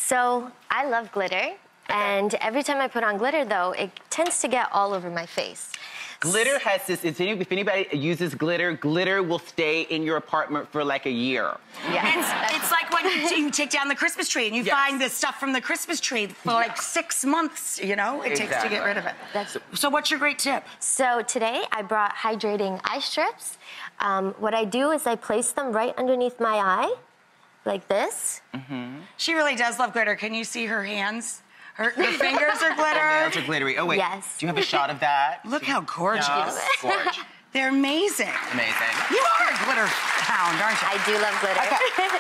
So I love glitter. And every time I put on glitter, though, it tends to get all over my face. Glitter has this, if anybody uses glitter, glitter will stay in your apartment for like a year. Yeah. And it's like when you take down the Christmas tree and you find the stuff from the Christmas tree for like 6 months, you know, it takes to get rid of it. So what's your great tip? So today I brought hydrating eye strips. What I do is I place them right underneath my eye, like this. She really does love glitter. Can you see her hands? Her fingers are glitter. Her nails are glittery. Oh, wait. Yes. Do you have a shot of that? Look how gorgeous. Gorgeous. They're amazing. Amazing. You are a glitter hound, aren't you? I do love glitter. Okay.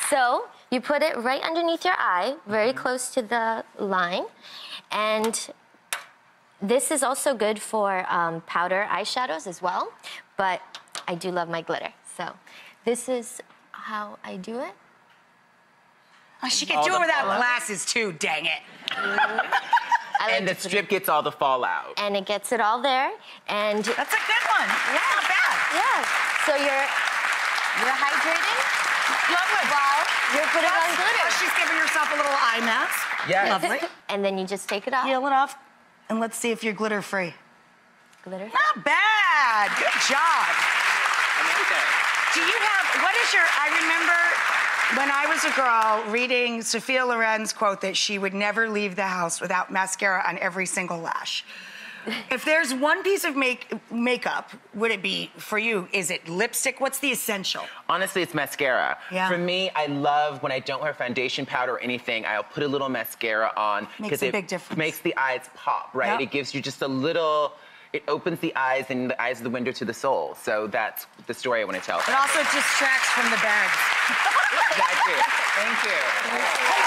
So you put it right underneath your eye, very close to the line. And this is also good for powder eyeshadows as well. But I do love my glitter. So this is how I do it. Oh, she can do it without glasses too, dang it. And the strip gets all the fallout. And it gets it all there. And that's a good one. Yeah, not bad. Yeah. So you're hydrating. Lovely. While you're putting on glitter. She's giving herself a little eye mask. Yeah. Lovely. And then you just take it off. Peel it off. And let's see if you're glitter free. Glitter. Not bad. Good job. Amazing. Do you have, what is your, I remember when I was a girl reading Sophia Loren's quote that she would never leave the house without mascara on every single lash. If there's one piece of makeup, would it be, for you, is it lipstick? What's the essential? Honestly, it's mascara. Yeah. For me, I love when I don't wear foundation powder or anything, I'll put a little mascara on. Makes a big difference. Makes the eyes pop, right? Yep. It gives you just a little, it opens the eyes, and the eyes are the window to the soul. So that's the story I want to tell. It also distracts from the bags. Thank you. Thank you.